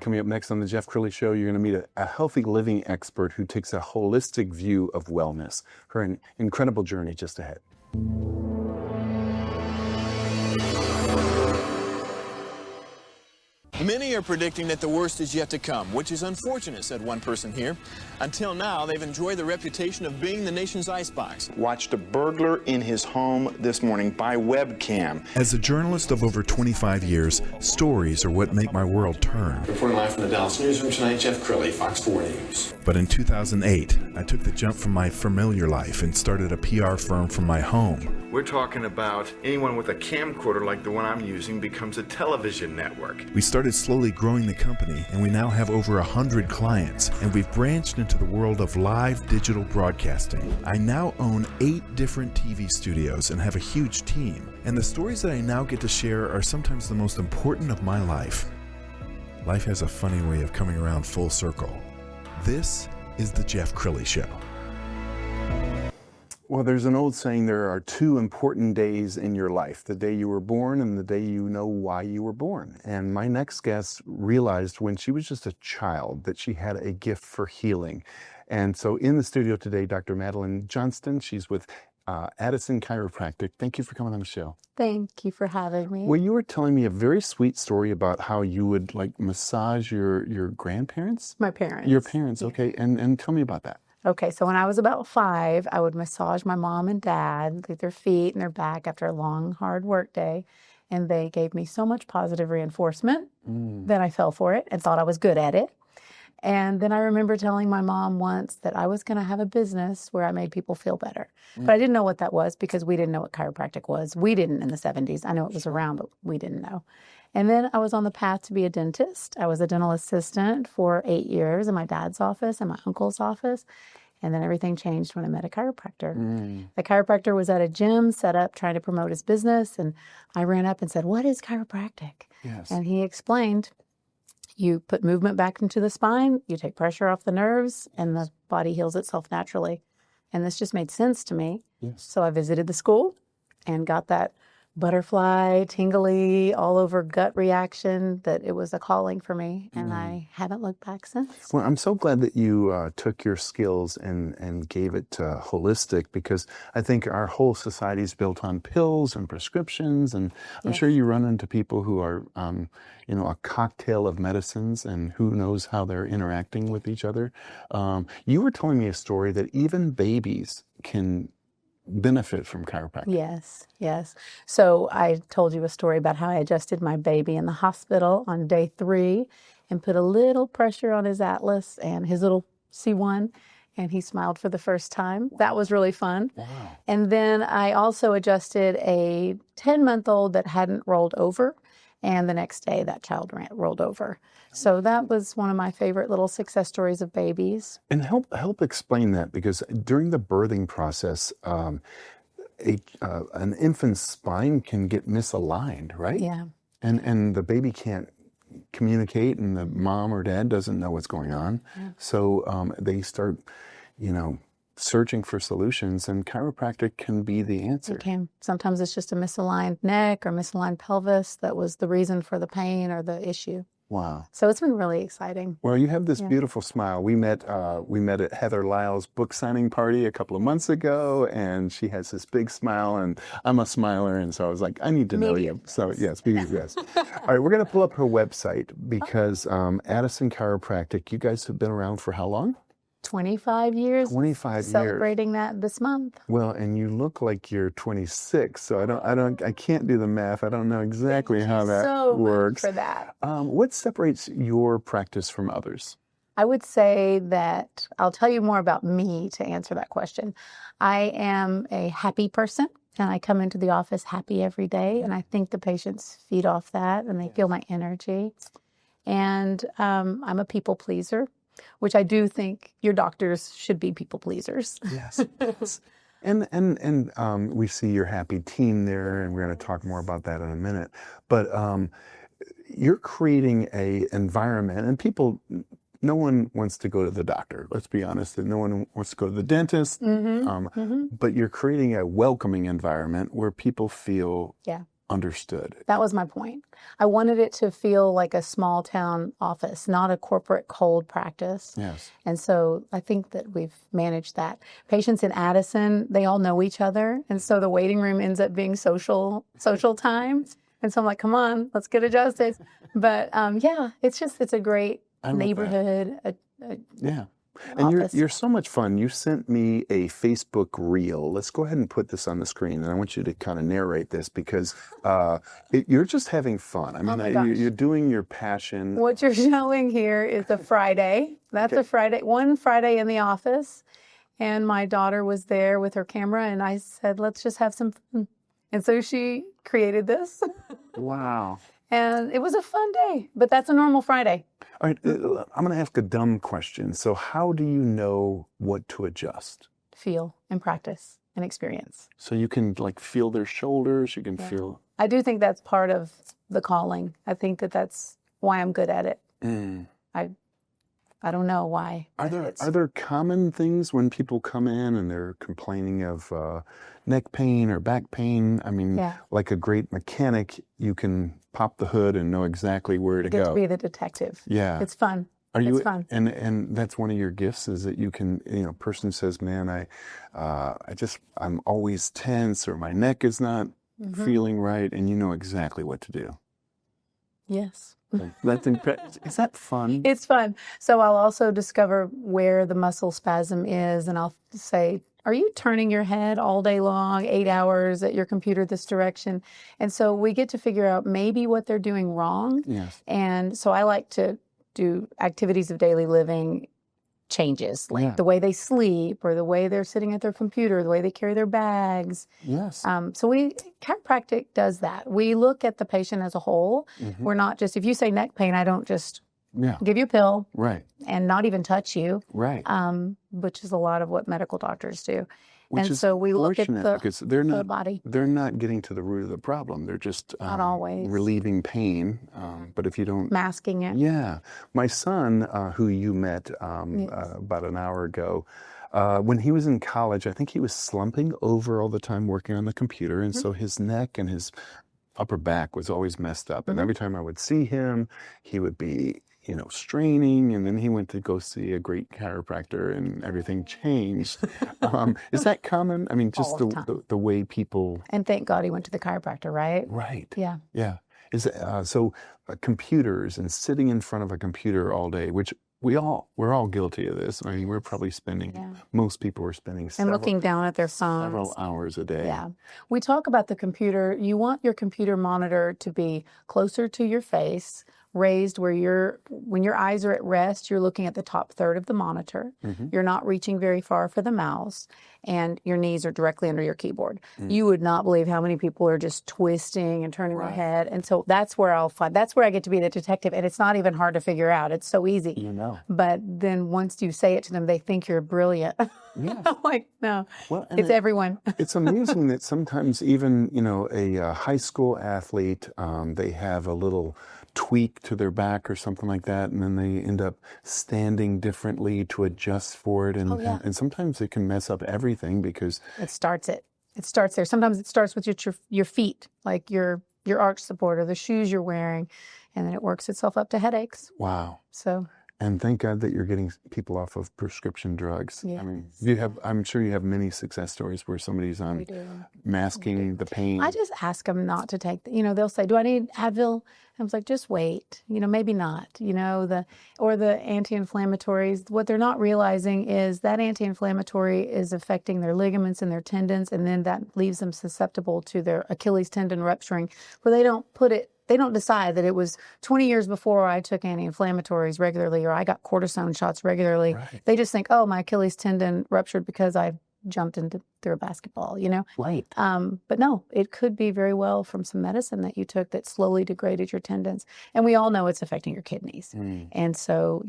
Coming up next on the Jeff Crilley Show, you're going to meet a healthy living expert who takes a holistic view of wellness. Her incredible journey just ahead. Many are predicting that the worst is yet to come, which is unfortunate, said one person here. Until now, they've enjoyed the reputation of being the nation's icebox. Watched a burglar in his home this morning by webcam. As a journalist of over 25 years, stories are what make my world turn. Reporting live from the Dallas newsroom tonight, Jeff Crilley, Fox 4 News. But in 2008, I took the jump from my familiar life and started a PR firm from my home. We're talking about anyone with a camcorder like the one I'm using becomes a television network. We started slowly growing the company, and we now have over 100 clients, and we've branched into the world of live digital broadcasting. I now own 8 different TV studios and have a huge team, and the stories that I now get to share are sometimes the most important of my life. Life has a funny way of coming around full circle. This is the Jeff Crilley Show. Well, there's an old saying, there are 2 important days in your life, the day you were born and the day you know why you were born. And my next guest realized when she was just a child that she had a gift for healing. And so in the studio today, Dr. Madeline Johnston, she's with Addison Chiropractic. Thank you for coming on the show. Thank you for having me. Well, you were telling me a very sweet story about how you would like massage your grandparents? My parents. Your parents, Yeah. Okay. And tell me about that. Okay, so when I was about 5, I would massage my mom and dad, like their feet and their back after a long, hard work day. And they gave me so much positive reinforcement that I fell for it and thought I was good at it. And then I remember telling my mom once that I was going to have a business where I made people feel better. But I didn't know what that was because we didn't know what chiropractic was. We didn't in the 70s. I know it was around, but we didn't know. And then I was on the path to be a dentist. I was a dental assistant for 8 years in my dad's office and my uncle's office. And then everything changed when I met a chiropractor. The chiropractor was at a gym set up trying to promote his business. And I ran up and said, "What is chiropractic?" Yes. And he explained, you put movement back into the spine, you take pressure off the nerves, and the body heals itself naturally. And this just made sense to me. Yes. So I visited the school and got that butterfly, tingly, all over gut reaction that it was a calling for me. And I haven't looked back since. Well, I'm so glad that you took your skills and gave it holistic, because I think our whole society is built on pills and prescriptions. And I'm sure you run into people who are, a cocktail of medicines, and who knows how they're interacting with each other. You were telling me a story that even babies can benefit from chiropractic. Yes. So I told you a story about how I adjusted my baby in the hospital on day 3 and put a little pressure on his atlas and his little C1, and he smiled for the first time. That was really fun. Wow. And then I also adjusted a 10-month-old that hadn't rolled over, and the next day that child rolled over. So that was one of my favorite little success stories of babies. And help explain that, because during the birthing process, an infant's spine can get misaligned, right? Yeah. And the baby can't communicate, and the mom or dad doesn't know what's going on. Yeah. So they start, searching for solutions, and chiropractic can be the answer. It can. Sometimes it's just a misaligned neck or misaligned pelvis that was the reason for the pain or the issue. Wow. So it's been really exciting. Well, you have this beautiful smile. We met at Heather Lyle's book signing party a couple of months ago, and she has this big smile, and I'm a smiler, and so I was like, I need to know you. So yes, yes. All right, we're going to pull up her website, because Addison Chiropractic, you guys have been around for how long? 25 years. 25 years. Celebrating that this month. Well, and you look like you're 26, so I can't do the math. I don't know exactly how that works. For that. What separates your practice from others? I would say that I'll tell you more about me to answer that question. I am a happy person, and I come into the office happy every day, and I think the patients feed off that, and they feel my energy. And I'm a people pleaser, which I do think your doctors should be people pleasers. Yes. And we see your happy team there, and we're going to talk more about that in a minute. But you're creating a environment, and no one wants to go to the doctor, let's be honest, and no one wants to go to the dentist. But you're creating a welcoming environment where people feel Understood. That was my point. I wanted it to feel like a small town office, not a corporate cold practice. Yes. And so I think that we've managed that. Patients in Addison, they all know each other. And so the waiting room ends up being social time. And so I'm like, come on, let's get adjusted. But yeah, it's a great neighborhood. Yeah. And Office. you're so much fun. You sent me a Facebook reel. Let's go ahead and put this on the screen, and I want you to kind of narrate this because you're just having fun. I mean, my gosh. you're doing your passion. What you're showing here is a Friday. That's a Friday, one Friday in the office. And my daughter was there with her camera, and I said, let's just have some fun. And so she created this. Wow. And it was a fun day, but that's a normal Friday. All right, I'm going to ask a dumb question. So how do you know what to adjust? Feel and practice and experience. So you can like feel their shoulders, you can feel... I do think that's part of the calling. I think that that's why I'm good at it. I don't know why. Are there common things when people come in and they're complaining of neck pain or back pain? I mean, like a great mechanic, you can pop the hood and know exactly where to Get go. to be the detective. Yeah. It's fun. It's fun. And that's one of your gifts is that you can, person says, man, I'm always tense or my neck is not feeling right, and you know exactly what to do. Yes. That's Is that fun? It's fun. So I'll also discover where the muscle spasm is, and I'll say, are you turning your head all day long, 8 hours at your computer this direction? And so we get to figure out maybe what they're doing wrong. Yes. And so I like to do activities of daily living changes, like the way they sleep or the way they're sitting at their computer, the way they carry their bags. Yes. So chiropractic does that. We look at the patient as a whole. We're not just, if you say neck pain, I don't just give you a pill and not even touch you, which is a lot of what medical doctors do. And so we look at because they're not, the body. They're not getting to the root of the problem. They're just Not always. relieving pain. But if you don't... Masking it. Yeah. My son, who you met about an hour ago, when he was in college, I think he was slumping over all the time working on the computer. And so his neck and his upper back was always messed up. And every time I would see him, he would be... straining, and then he went to go see a great chiropractor and everything changed. Is that common? I mean, just the way people... And thank God he went to the chiropractor, right? Right. Yeah. Yeah. Computers and sitting in front of a computer all day, which we're all guilty of this. I mean, we're probably most people are spending and looking down at their phones several hours a day. Yeah. We talk about the computer. You want your computer monitor to be closer to your face, raised where when your eyes are at rest, you're looking at the top third of the monitor. You're not reaching very far for the mouse, and your knees are directly under your keyboard. You would not believe how many people are just twisting and turning their head. And so that's where that's where I get to be the detective. And it's not even hard to figure out. It's so easy. But then once you say it to them, they think you're brilliant. Yes. I'm like, no, well, it's everyone. It's amazing that sometimes even, a high school athlete, they have a little tweak to their back or something like that, and then they end up standing differently to adjust for it. And sometimes it can mess up everything because... It starts there. Sometimes it starts with your feet, like your arch support or the shoes you're wearing, and then it works itself up to headaches. Wow. So... And thank God that you're getting people off of prescription drugs. Yes. I mean, I'm sure you have many success stories where somebody's on masking the pain. I just ask them not to take, they'll say, do I need Advil? I was like, just wait, maybe not, the anti-inflammatories. What they're not realizing is that anti-inflammatory is affecting their ligaments and their tendons, and then that leaves them susceptible to their Achilles tendon rupturing, where they don't decide that it was 20 years before I took anti-inflammatories regularly or I got cortisone shots regularly. Right. They just think, oh, my Achilles tendon ruptured because I jumped through a basketball, Right. But no, it could be very well from some medicine that you took that slowly degraded your tendons. And we all know it's affecting your kidneys. And so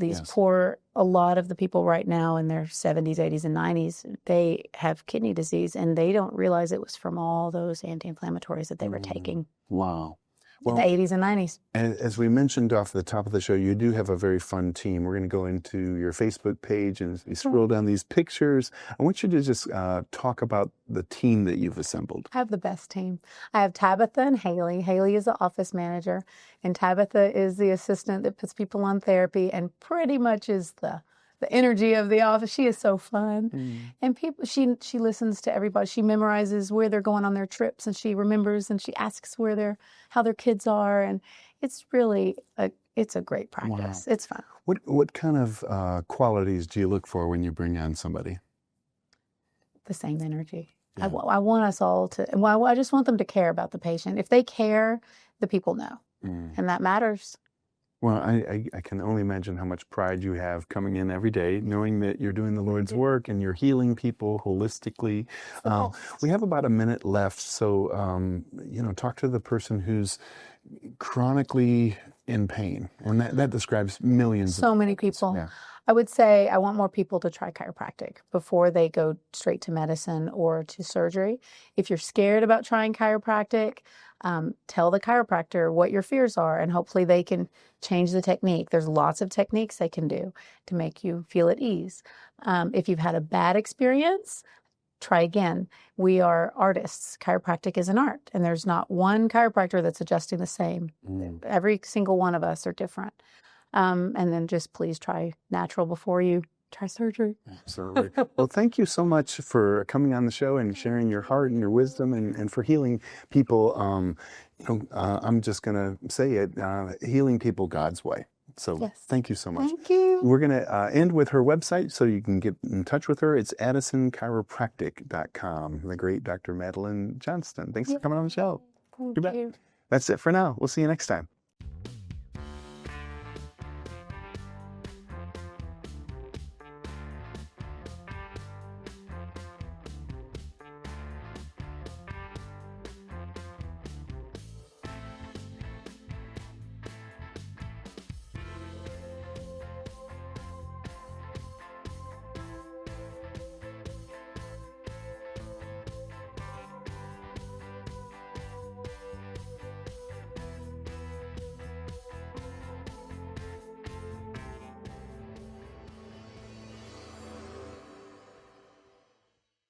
a lot of the people right now in their 70s, 80s, and 90s, they have kidney disease and they don't realize it was from all those anti-inflammatories that they were taking. Wow. in the 80s and 90s. And as we mentioned off the top of the show, you do have a very fun team. We're going to go into your Facebook page and you scroll down these pictures. I want you to just talk about the team that you've assembled. I have the best team. I have Tabitha and Haley. Haley is the office manager, and Tabitha is the assistant that puts people on therapy and pretty much is the energy of the office. She is so fun. And people, she listens to everybody. She memorizes where they're going on their trips, and she remembers and she asks how their kids are. And it's really it's a great practice. Wow. It's fun. What kind of qualities do you look for when you bring on somebody? The same energy. Yeah. I want us all to, well, I just want them to care about the patient. If they care, the people know. And that matters. Well, I can only imagine how much pride you have coming in every day, knowing that you're doing the Lord's work and you're healing people holistically. We have about a minute left, so talk to the person who's chronically in pain, and that describes millions. So many people. Yeah. I would say I want more people to try chiropractic before they go straight to medicine or to surgery. If you're scared about trying chiropractic, tell the chiropractor what your fears are, and hopefully they can change the technique. There's lots of techniques they can do to make you feel at ease. If you've had a bad experience, try again. We are artists. Chiropractic is an art, and there's not one chiropractor that's adjusting the same. Every single one of us are different. And then just please try natural before you try surgery. Absolutely. Well, thank you so much for coming on the show and sharing your heart and your wisdom and for healing people. I'm just going to say it, healing people God's way. So yes. Thank you so much. Thank you. We're going to end with her website so you can get in touch with her. It's AddisonChiropractic.com. The great Dr. Madeline Johnston. Thanks for coming on the show. Thank you. That's it for now. We'll see you next time.